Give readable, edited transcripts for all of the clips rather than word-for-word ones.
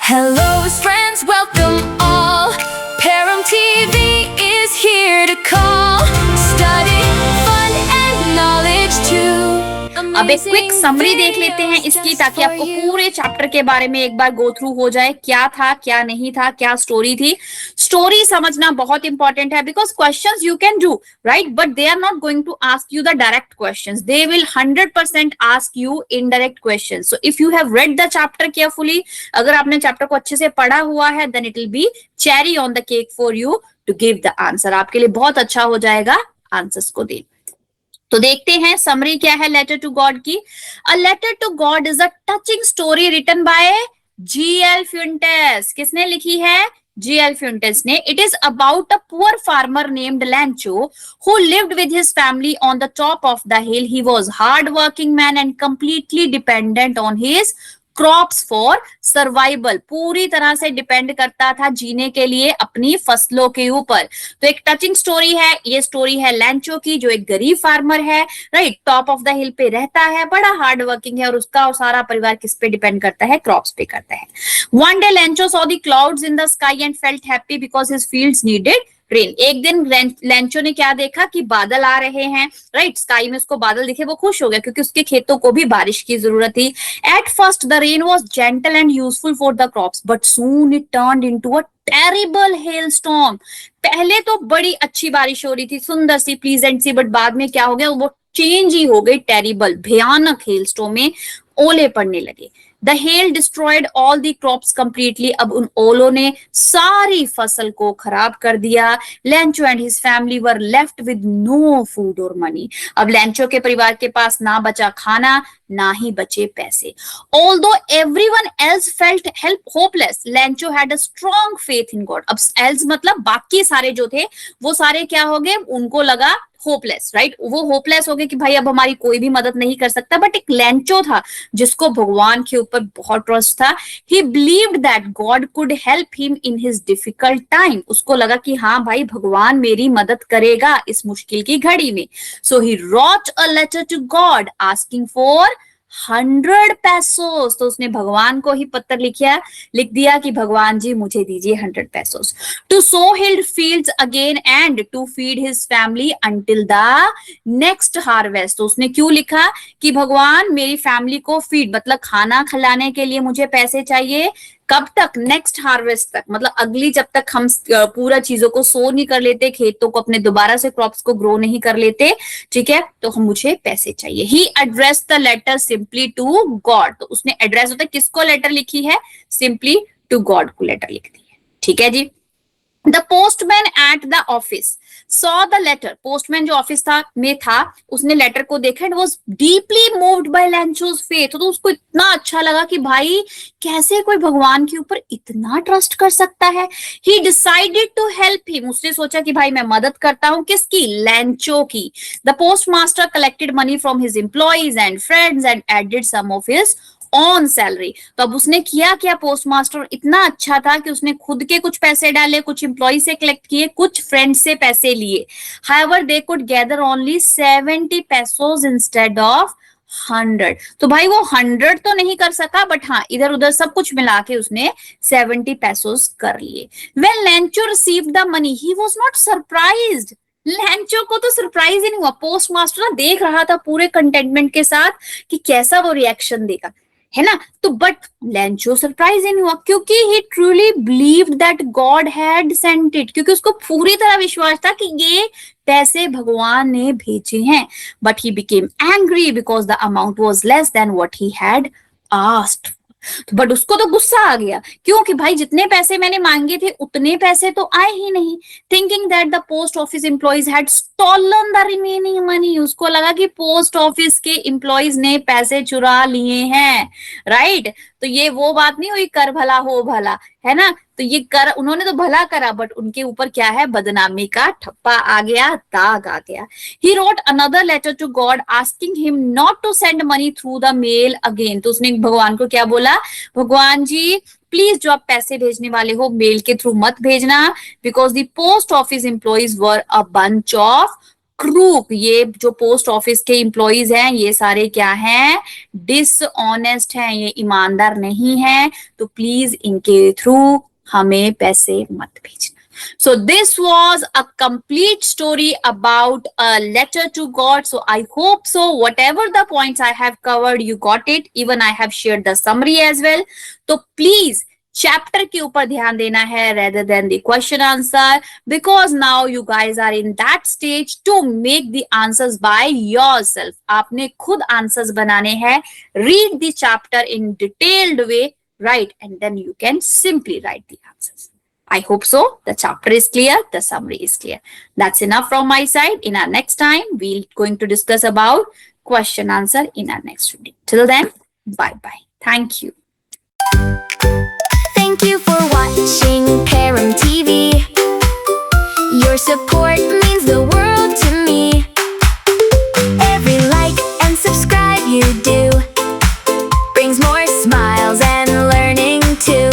Hello, friends, welcome all. Param TV is here to call. Study, fun, and knowledge too. अब एक quick summary देख लेते हैं इसकी, ताकि आपको पूरे चैप्टर के बारे में एक बार गो थ्रू हो जाए, क्या था क्या नहीं था, क्या स्टोरी थी। स्टोरी समझना बहुत इंपॉर्टेंट है, because questions you can do right, but they are not going to ask you the direct questions, they will 100% ask you indirect questions. So if you have read the chapter carefully, अगर आपने chapter को अच्छे से पढ़ा हुआ है, then it will be cherry on the cake for you to give the answer. आपके लिए बहुत अच्छा हो जाएगा आंसर्स को दे। तो देखते हैं समरी क्या है लेटर टू गॉड की। A letter to God is a touching story written by G.L. Fuentes. किसने लिखी है? G.L. फ्यूंटेस ने। It is about a poor farmer named Lencho who lived with his family on the top of the hill. He was hard working man and completely dependent on his crops for survival. पूरी तरह से depend करता था जीने के लिए अपनी फसलों के ऊपर। तो एक टचिंग स्टोरी है ये। स्टोरी है लैंचो की, जो एक गरीब फार्मर है, राइट, टॉप ऑफ द हिल पे रहता है, बड़ा हार्ड वर्किंग है, और उसका और सारा परिवार किस पे डिपेंड करता है? क्रॉप्स पे करता है। One day लैंचो saw the clouds in the sky and felt happy because his fields needed rain. एक दिन लैंचो ने क्या देखा कि बादल आ रहे हैं, राइट, स्काई में उसको बादल दिखे, वो खुश हो गया क्योंकि उसके खेतों को भी बारिश की जरूरत थी। At first the rain was gentle and useful for the crops, but soon it turned into a terrible hailstorm. पहले तो बड़ी अच्छी बारिश हो रही थी, सुंदर सी, प्लीजेंट सी, बट बाद में क्या हो गया? वो चेंज ही हो गई, टेरिबल, भयानक हेलस्टॉर्म में ओले पड़ने लगे। The hail destroyed all the crops completely. अब उन ओलों ने सारी फसल को खराब कर दिया। लैंचो and his family were left with no food or money. अब लैंचो के परिवार के पास ना बचा खाना, ना ही बचे पैसे। Although everyone else felt hopeless, लैंचो had a strong faith in God. अब else मतलब बाकी सारे जो थे वो सारे क्या हो गए? उनको लगा होपलेस, राइट, वो होपलेस हो गए कि भाई अब हमारी कोई भी मदद नहीं कर सकता। बट एक लैंचो था जिसको भगवान के ऊपर बहुत ट्रस्ट था। ही believed that God could help him in his difficult time. उसको लगा कि हाँ भाई, भगवान मेरी मदद करेगा इस मुश्किल की घड़ी में। So he wrote a letter to God asking for 100 pesos. तो उसने भगवान को ही पत्र लिख दिया कि भगवान जी मुझे दीजिए 100 पैसोस टू सो हिल्ड fields again and to feed his family until the next harvest. तो उसने क्यों लिखा कि भगवान मेरी फैमिली को फीड मतलब खाना खिलाने के लिए मुझे पैसे चाहिए। कब तक? नेक्स्ट हार्वेस्ट तक, मतलब अगली, जब तक हम पूरा चीजों को सो नहीं कर लेते, खेतों को अपने दोबारा से क्रॉप्स को ग्रो नहीं कर लेते, ठीक है, तो हम मुझे पैसे चाहिए। He address the letter simply to God. तो उसने एड्रेस होता है किसको लेटर लिखी है? सिंपली टू गॉड को लेटर लिख दी है, ठीक है जी। The postman at the office saw the letter. Postman जो ऑफिस में था उसने लेटर को देखा and was deeply moved by Lancho's faith. तो उसको इतना अच्छा लगा कि भाई कैसे कोई भगवान के ऊपर इतना ट्रस्ट कर सकता है। He decided to help him. उसने सोचा कि भाई मैं मदद करता हूँ। किसकी? लैंचो की। The postmaster collected money from his employees and friends and added some of his on salary. तो अब उसने किया क्या? पोस्टमास्टर इतना अच्छा था कि उसने खुद के कुछ पैसे डाले, कुछ एम्प्लॉय से कलेक्ट किए, कुछ फ्रेंड से पैसे लिए। However they could gather only 70 pesos instead of 100। तो भाई वो 100 तो नहीं कर सका, बट हाँ इधर उधर सब कुछ मिला के उसने 70 पेसोस कर लिए। When लैंचो received the money he was not surprised. लैंचो को तो सरप्राइज ही नहीं हुआ। पोस्टमास्टर ना देख रहा था पूरे कंटेंटमेंट के साथ कि कैसा वो रिएक्शन देगा, है ना। तो बट लैंचो सरप्राइज ही नहीं हुआ क्योंकि he truly believed that God had sent it. क्योंकि उसको पूरी तरह विश्वास था कि ये पैसे भगवान ने भेजे हैं। But he became angry because the amount was less than what he had asked. But उसको तो गुस्सा आ गया क्योंकि भाई जितने पैसे मैंने मांगे थे उतने पैसे तो आए ही नहीं। Thinking that the post office employees had stolen the remaining money. उसको लगा कि पोस्ट ऑफिस के एम्प्लॉइज ने पैसे चुरा लिए हैं, राइट। तो ये वो बात नहीं हुई कर भला हो भला, है ना। तो ये कर उन्होंने तो भला करा, बट उनके ऊपर क्या है? बदनामी का ठप्पा आ गया, दाग आ गया। He wrote another letter to God asking him not to send money through the mail again. तो उसने भगवान को क्या बोला? भगवान जी प्लीज जो आप पैसे भेजने वाले हो मेल के थ्रू मत भेजना, because the post office employees were a bunch of crook, ये जो पोस्ट ऑफिस के एम्प्लॉइज हैं ये सारे क्या हैं, डिसऑनेस्ट हैं, ये ईमानदार नहीं है, तो प्लीज इनके थ्रू हमें पैसे मत भेजना। So this was a complete story about a letter to God. So I hope so whatever the points I have covered you got it. Even I have shared the summary as well. So please chapter के ऊपर ध्यान देना है rather than the question answer, because now you guys are in that stage to make the answers by yourself. आपने खुद answers बनाने हैं. Read the chapter in detailed way, right, and then you can simply write the answers. I hope so. The chapter is clear. The summary is clear. That's enough from my side. In our next time, we're going to discuss about question answer in our next video. Till then, bye bye. Thank you. Thank you for watching Param TV. Your support means the world to me. Every like and subscribe you do brings more smiles and learning too.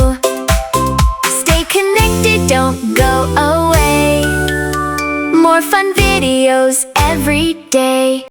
Stay connected, don't go away. More fun videos every day.